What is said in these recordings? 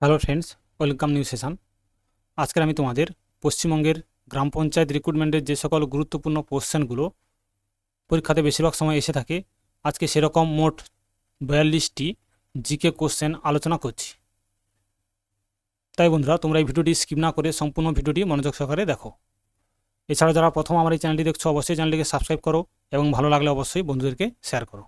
Hello friends, welcome new session. আজকের আমি তোমাদের পশ্চিমবঙ্গের গ্রাম পঞ্চায়েত রিক্রুটমেন্টের যে সকল গুরুত্বপূর্ণ কোশ্চেনগুলো পরীক্ষাতে বেশিরভাগ সময় এসে থাকে, আজকে সেরকম মোট 42টি জিকে কোশ্চেন আলোচনা করছি। তাই বন্ধুরা, তোমরা এই ভিডিওটি স্কিপ না করে সম্পূর্ণ ভিডিওটি মনোযোগ সহকারে দেখো। এছাড়া যারা প্রথম আমার এই চ্যানেলটি দেখছো, অবশ্যই চ্যানেলটিকে সাবস্ক্রাইব করো এবং ভালো লাগলে অবশ্যই বন্ধুদেরকে শেয়ার করো।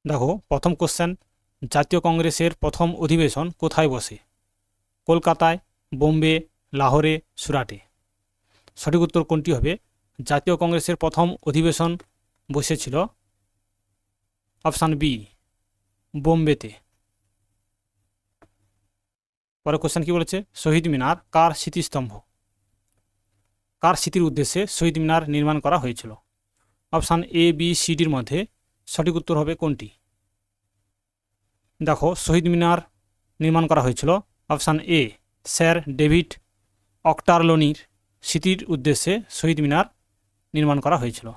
দেখো, প্রথম কোশ্চেন, জাতীয় কংগ্রেসের প্রথম অধিবেশন কোথায় বসে? কলকাতায়, বোম্বে, লাহোরে, সুরাটে। সঠিক উত্তর কোনটি হবে? জাতীয় কংগ্রেসের প্রথম অধিবেশন বসেছিল অপশান বি, বোম্বেতে। পরে কোশ্চেন কি বলেছে? শহীদ মিনার কার স্মৃতিস্তম্ভ? কার স্মৃতির উদ্দেশ্যে শহীদ মিনার নির্মাণ করা হয়েছিল? অপশান এ, বি, সি ডির মধ্যে সঠিক উত্তর হবে কোনটি? দেখো, শহীদ মিনার নির্মাণ করা হয়েছিল অপশান এ, স্যার ডেভিড অক্টারলোনির স্মৃতির উদ্দেশ্যে শহীদ মিনার নির্মাণ করা হয়েছিল।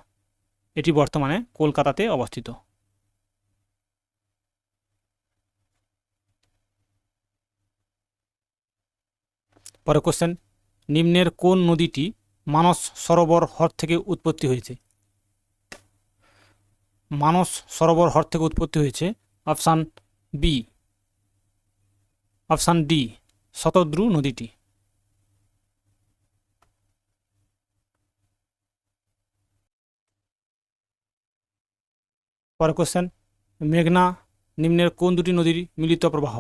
এটি বর্তমানে কলকাতাতে অবস্থিত। পরে কোশ্চেন, নিম্নের কোন নদীটি মানস সরোবর হ্রদ থেকে উৎপত্তি হয়েছে? মানস সরোবর হ্রদ থেকে উৎপত্তি হয়েছে option B, option D, Shatadru নদীটি। পরে কোশ্চেন, মেঘনা নিম্নের কোন দুটি নদীর মিলিত প্রবাহ?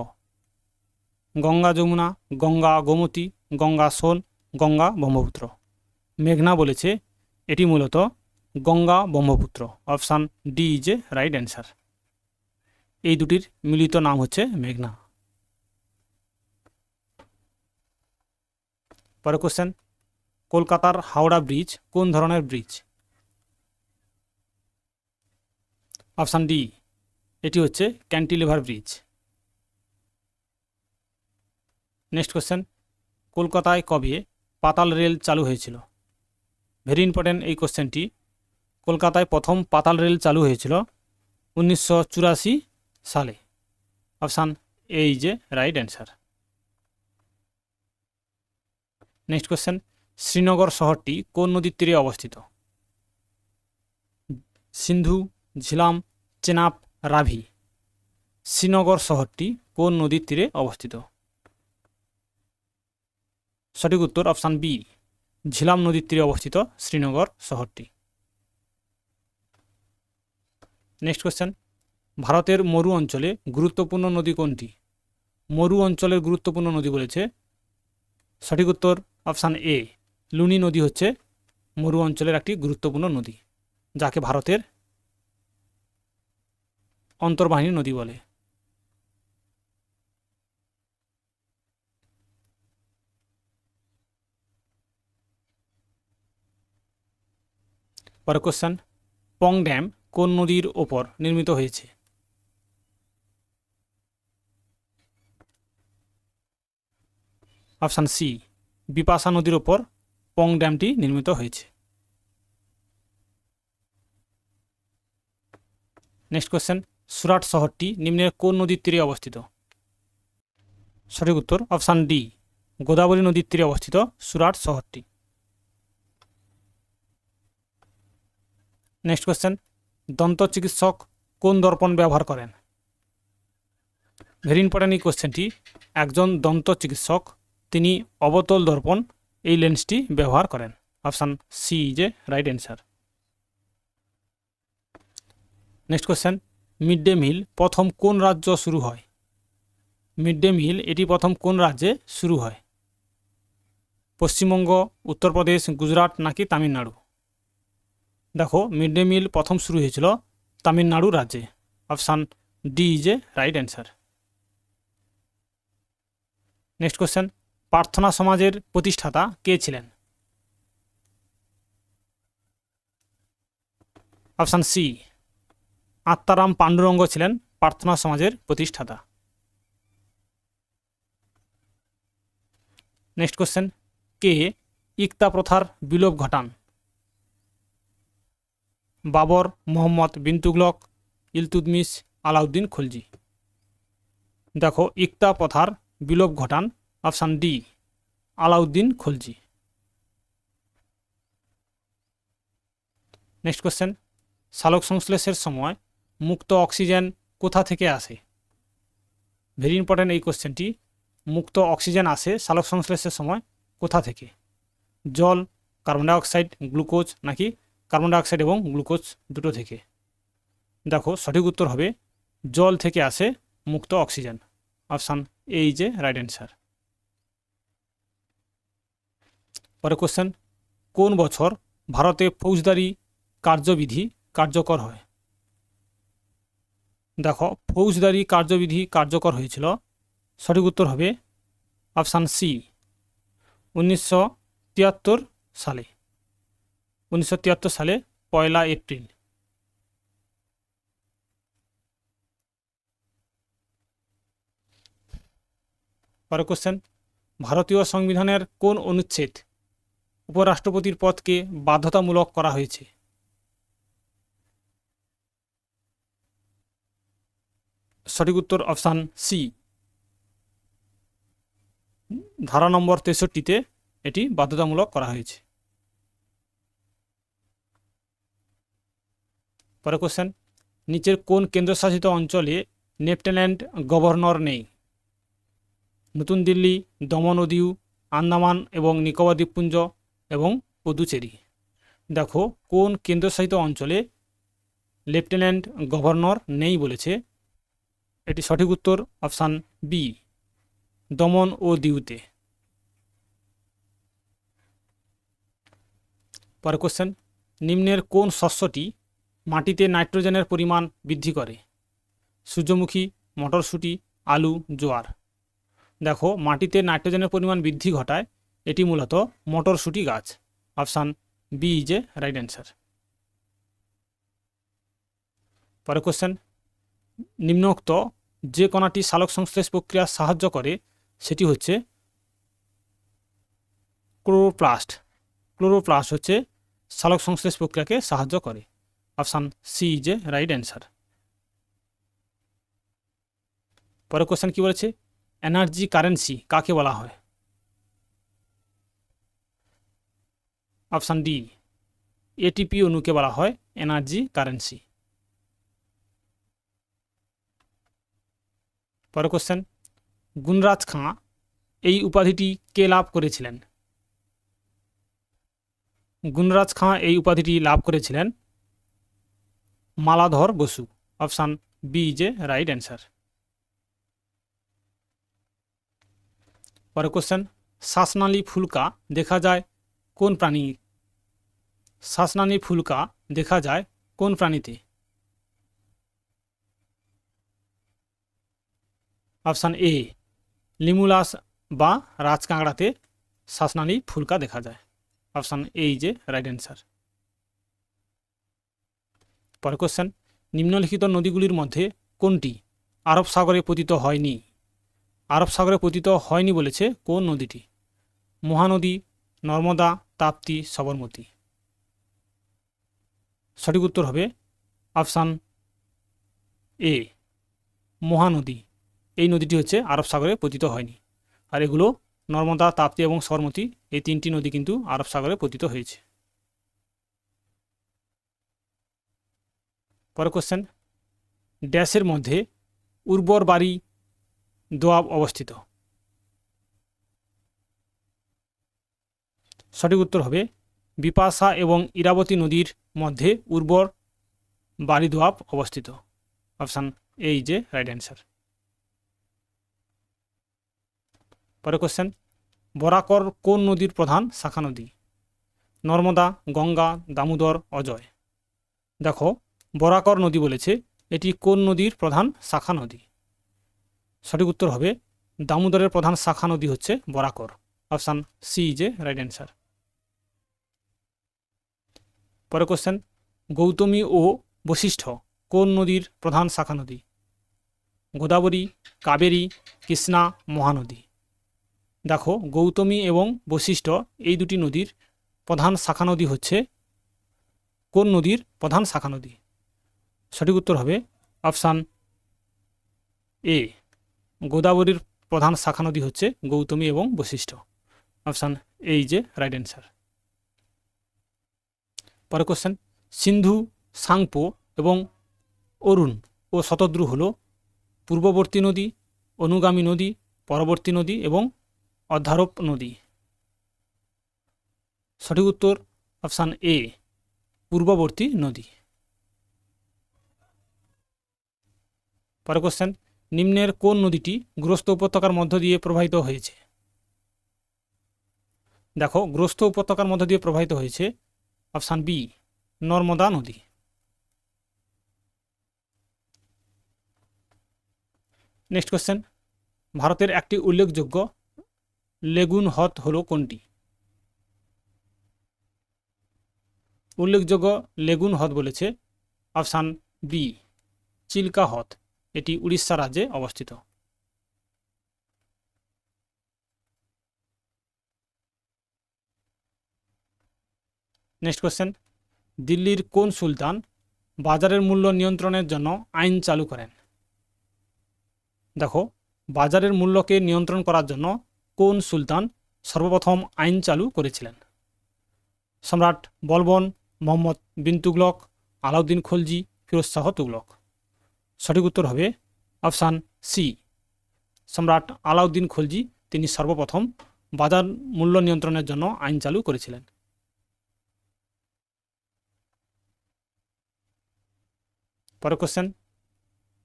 গঙ্গা যমুনা, গঙ্গা গোমতী, গঙ্গা সোন, গঙ্গা ব্রহ্মপুত্র। মেঘনা বলেছে এটি মূলত Ganga Brahmaputra. Option D is a right answer. এই দুটির মিলিত নাম হচ্ছে মেঘনা। পরে কোশ্চেন, কলকাতার হাওড়া ব্রিজ কোন ধরনের ব্রিজ? অপশান ডি, এটি হচ্ছে ক্যান্টিলিভার ব্রিজ। নেক্সট কোশ্চেন, কলকাতায় কবে পাতাল রেল চালু হয়েছিল? ভেরি ইম্পর্টেন্ট এই কোশ্চেনটি। কলকাতায় প্রথম পাতাল রেল চালু হয়েছিল 1984 সালে। Option A is a right answer. Next question, Srinagar শহরটি কোন নদীর তীরে অবস্থিত? সিন্ধু, ঝিলাম, চেনাব, রাভি। শ্রীনগর শহরটি কোন নদীর তীরে অবস্থিত? সঠিক উত্তর অপশান বি, ঝিলাম নদীর তীরে অবস্থিত শ্রীনগর শহরটি। নেক্সট কোশ্চেন, ভারতের মরু অঞ্চলে গুরুত্বপূর্ণ নদী কোনটি? মরু অঞ্চলের গুরুত্বপূর্ণ নদী বলেছে, সঠিক উত্তর অপশান এ, লুনি নদী হচ্ছে মরু অঞ্চলের একটি গুরুত্বপূর্ণ নদী, যাকে ভারতের অন্তর্বাহিনী নদী বলে। পরে কোশ্চেন, পং ড্যাম কোন নদীর ওপর নির্মিত হয়েছে? অপশান সি, বিপাশা নদীর ওপর পং ড্যামটি নির্মিত হয়েছে। নেক্সট কোশ্চেন, সুরাট শহরটি নিম্নের কোন নদীর তীরে অবস্থিত? সঠিক উত্তর অপশান ডি, গোদাবরী নদীর তীরে অবস্থিত সুরাট শহরটি। নেক্সট কোশ্চেন, দন্ত চিকিৎসক কোন দর্পণ ব্যবহার করেন? ভেরি ইম্পর্টেন্ট এই কোশ্চেনটি। একজন দন্ত চিকিৎসক তিনি অবতল দর্পণ এই লেন্সটি ব্যবহার করেন। Option C is a right answer. Next question, mid day meal প্রথম কোন রাজ্য শুরু হয়? মিড ডে মিল এটি প্রথম কোন রাজ্যে শুরু হয়? পশ্চিমবঙ্গ, উত্তরপ্রদেশ, গুজরাট নাকি তামিলনাড়ু? দেখো, মিড ডে মিল প্রথম শুরু হয়েছিল তামিলনাড়ু রাজ্যে। Option D is a right answer. Next question, প্রার্থনা সমাজের প্রতিষ্ঠাতা কে ছিলেন? অপশান সি, আত্মারাম পাণ্ডুরঙ্গ ছিলেন প্রার্থনা সমাজের প্রতিষ্ঠাতা। নেক্সট কোশ্চেন, কে ইকতা প্রথার বিলোপ ঘটান? বাবর, মোহাম্মদ বিন তুগলক, ইলতুৎমিশ, আলাউদ্দিন খলজি। দেখো ইকতা প্রথার বিলোপ ঘটান, option D Alauddin Khalji. Next question, সালোক সংশ্লেষের সময় মুক্ত অক্সিজেন কোথা থেকে আসে? ভেরি ইম্পর্ট্যান্ট এই কোশ্চেনটি। মুক্ত অক্সিজেন আসে সালোক সংশ্লেষের সময় কোথা থেকে? জল, কার্বন ডাইঅক্সাইড, গ্লুকোজ, নাকি কার্বন ডাইঅক্সাইড এবং গ্লুকোজ দুটো থেকে? দেখো সঠিক উত্তর হবে জল থেকে আসে মুক্ত oxygen, option A is a right answer. পরে কোশ্চেন, কোন বছর ভারতে ফৌজদারি কার্যবিধি কার্যকর হয়? দেখো ফৌজদারি কার্যবিধি কার্যকর হয়েছিল, সঠিক উত্তর হবে অপশান সি 1973 সালে। 1973 সালে 1 এপ্রিল। পরে কোশ্চেন, ভারতীয় সংবিধানের কোন অনুচ্ছেদ উপরাষ্ট্রপতির পদকে বাধ্যতামূলক করা হয়েছে? সঠিক উত্তর অপশান সি ধারা নম্বর 63-তে এটি বাধ্যতামূলক করা হয়েছে। পরে কোশ্চেন, নিচের কোন কেন্দ্রশাসিত অঞ্চলে লেফটেন্যান্ট গভর্নর নেই? নতুন দিল্লি, দমন ও দিউ, আন্দামান এবং নিকোবর দ্বীপপুঞ্জ এবং পুদুচেরি। দেখো কোন কেন্দ্রশাসিত অঞ্চলে লেফটেন্যান্ট গভর্নর নেই বলেছে, এটি সঠিক উত্তর অপশান বি দমন ও দিউতে। পরে কোশ্চেন, নিম্নের কোন শস্যটি মাটিতে নাইট্রোজেনের পরিমাণ বৃদ্ধি করে? সূর্যমুখী, মটরশুঁটি, আলু, জোয়ার। দেখো মাটিতে নাইট্রোজেনের পরিমাণ বৃদ্ধি ঘটায় এটি মূলত মটরশুঁটি গাছ, option B is a right answer. পরে কোশ্চেন, নিম্নোক্ত যে কণাটি সালোক সংশ্লেষ প্রক্রিয়া সাহায্য করে সেটি হচ্ছে ক্লোরোপ্লাস্ট। ক্লোরোপ্লাস্ট হচ্ছে সালোক সংশ্লেষ প্রক্রিয়াকে সাহায্য করে, option C is a right answer. পরে কোশ্চেন কি বলেছে, এনার্জি কারেন্সি কাকে বলা হয়? অপশান ডি এটিপি অণুকে বলা হয় এনার্জি কারেন্সি। পরে কোশ্চেন, গুণরাজ খাঁ এই উপাধিটি কে লাভ করেছিলেন? গুণরাজ খাঁ এই উপাধিটি লাভ করেছিলেন Maladhar Basu, option B is a right answer. পরে কোশ্চেন, শ্বাসনালী ফুলকা দেখা যায় কোন প্রাণী? শ্বাসনালী ফুলকা দেখা যায় কোন প্রাণীতে? অপশান এ লিমুলাস বা রাজকাঁকড়াতে শ্বাসনালী ফুলকা দেখা যায়, option A is a right answer. পরে কোশ্চেন, নিম্নলিখিত নদীগুলির মধ্যে কোনটি আরব সাগরে পতিত হয়নি? আরব সাগরে পতিত হয়নি বলেছে কোন নদীটি? মহানদী, নর্মদা, তাপ্তি, সবরমতী। সঠিক উত্তর হবে অপশান এ মহানদী। এই নদীটি হচ্ছে আরব সাগরে পতিত হয়নি, আর এগুলো নর্মদা, তাপ্তি এবং সবরমতী এই 3টি নদী কিন্তু আরব সাগরে পতিত হয়েছে। পরে কোশ্চেন, ড্যাশের মধ্যে উর্বর বাড়ি দোয়াব অবস্থিত? সঠিক উত্তর হবে বিপাশা এবং ইরাবতী নদীর মধ্যে উর্বর বাড়ি দোয়াব অবস্থিত, option A is a right answer. পরে কোশ্চেন, বরাকর কোন নদীর প্রধান শাখা নদী? নর্মদা, গঙ্গা, দামোদর, অজয়। দেখো বরাকর নদী বলেছে, এটি কোন নদীর প্রধান শাখা নদী? সঠিক উত্তর হবে দামোদরের প্রধান শাখা নদী হচ্ছে Barakar, option C is a right answer. পরে কোশ্চেন, গৌতমী ও বশিষ্ঠ কোন নদীর প্রধান শাখা নদী? গোদাবরী, কাবেরী, কৃষ্ণা, মহানদী। দেখো গৌতমী এবং বশিষ্ঠ এই দুটি নদীর প্রধান শাখা নদী হচ্ছে কোন নদীর প্রধান শাখা নদী? সঠিক উত্তর হবে অপশান এ, গোদাবরীর প্রধান শাখা নদী হচ্ছে গৌতমী এবং Vashishtha. Option A is a right answer. পরের কোশ্চেন, সিন্ধু, সাংপো এবং অরুণ ও শতদ্রু হল পূর্ববর্তী নদী, অনুগামী নদী, পরবর্তী নদী এবং অধ্যারোপ নদী। সঠিক উত্তর অপশান এ, পূর্ববর্তী নদী। পরের কোশ্চেন, নিম্নের কোন নদীটি গ্রস্ত উপত্যকার মধ্য দিয়ে প্রবাহিত হয়েছে? দেখো, গ্রস্ত উপত্যকার মধ্য দিয়ে প্রবাহিত হয়েছে অপশান বি, নর্মদা নদী। নেক্সট কোশ্চেন, ভারতের একটি উল্লেখযোগ্য লেগুন হ্রদ হল কোনটি? উল্লেখযোগ্য লেগুন হ্রদ বলেছে অপশান বি, চিল্কা হ্রদ। এটি উড়িষ্যা রাজ্যে অবস্থিত। নেক্সট কোশ্চেন, দিল্লির কোন সুলতান বাজারের মূল্য নিয়ন্ত্রণের জন্য আইন চালু করেন? দেখো, বাজারের মূল্যকে নিয়ন্ত্রণ করার জন্য কোন সুলতান সর্বপ্রথম আইন চালু করেছিলেন? সম্রাট বলবন, মোহাম্মদ বিন তুগলক, আলাউদ্দিন খলজি, ফিরোজ শাহ তুগলক। সঠিক উত্তর হবে অপশান সি, সম্রাট আলাউদ্দিন খলজি। তিনি সর্বপ্রথম বাজার মূল্য নিয়ন্ত্রণের জন্য আইন চালু করেছিলেন। পরের কোশ্চেন,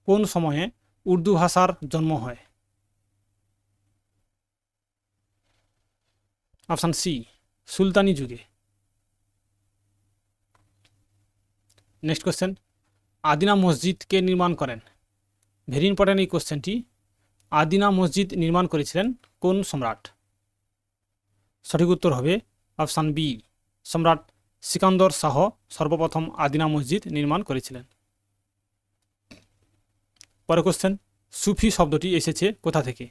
কোন সময়ে উর্দু ভাষার জন্ম হয়? অপশান সি, সুলতানি যুগে। নেক্সট কোশ্চেন, আদিনা মসজিদ কে নির্মাণ করেন? ভেরি ইম্পর্টেন্ট এই কোশ্চেনটি। আদিনা মসজিদ নির্মাণ করেছিলেন কোন সম্রাট? সঠিক উত্তর হবে অপশান বি, সম্রাট সিকান্দর শাহ সর্বপ্রথম আদিনা মসজিদ নির্মাণ করেছিলেন। পরের কোশ্চেন, সুফি শব্দটি এসেছে কোথা থেকে?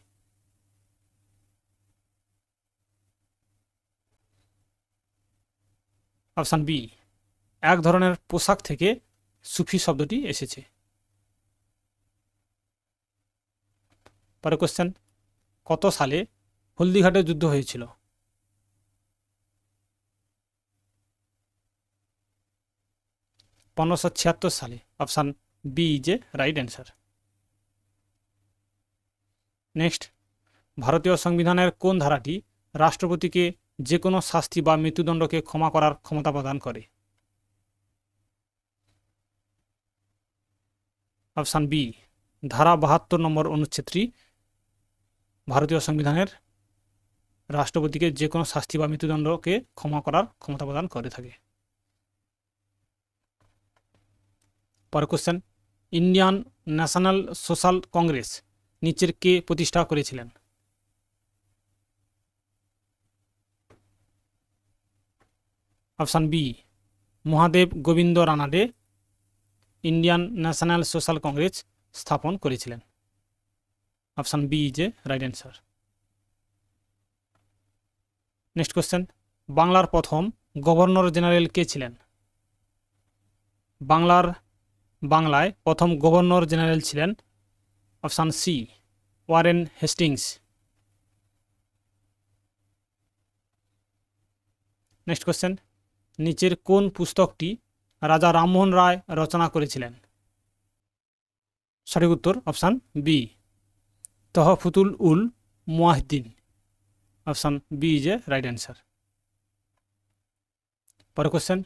অপশান বি, এক ধরনের পোশাক থেকে সুফি শব্দটি এসেছে। পরের কোশ্চেন, কত সালে হলদিঘাটে যুদ্ধ হয়েছিল? 1576 সালে। Option B is a right answer. Next, ভারতীয় সংবিধানের কোন ধারাটি রাষ্ট্রপতিকে যে কোনো শাস্তি বা মৃত্যুদণ্ডকে ক্ষমা করার ক্ষমতা প্রদান করে? অপশান বি, ধারা 72 নম্বর অনুচ্ছেদটি ভারতীয় সংবিধানের রাষ্ট্রপতিকে যে কোনো শাস্তি বা মৃত্যুদণ্ডকে ক্ষমা করার ক্ষমতা প্রদান করে থাকে। পরের question, Indian National Social Congress নিচের কে প্রতিষ্ঠা করেছিলেন? Option B, Mahadev Govind Ranade Indian National Social Congress স্থাপন করেছিলেন। Option B is a right answer. Next question, বাংলার প্রথম গভর্নর জেনারেল কে ছিলেন? বাংলায় প্রথম গভর্নর জেনারেল ছিলেন option C, Warren Hastings. Next question, নিচের কোন পুস্তকটি রাজা রামমোহন রায় রচনা করেছিলেন? সঠিক উত্তর option B, Tuhfat ul Muwahhidin. Option B is a right answer. পরের কোশ্চেন,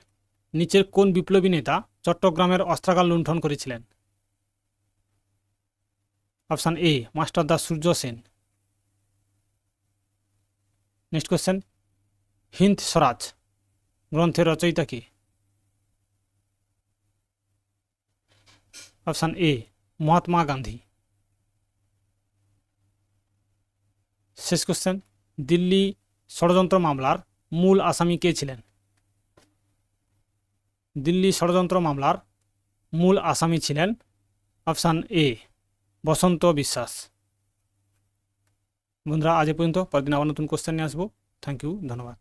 নিচের কোন বিপ্লবী নেতা চট্টগ্রামের অস্ত্রাগার লুণ্ঠন করেছিলেন? Option A, master Da Surya Sen. Next question, Hind Swaraj গ্রন্থের রচয়িতা কে? Option A, Mahatma Gandhi. শেষ কোশ্চেন, দিল্লি ষড়যন্ত্র মামলার মূল আসামি কে ছিলেন? দিল্লি ষড়যন্ত্র মামলার মূল আসামি ছিলেন অপশান এ, বসন্ত বিশ্বাস। বন্ধুরা, আজ পর্যন্ত। পরদিন আবার নতুন কোশ্চেন নিয়ে আসবো। থ্যাংক ইউ, ধন্যবাদ।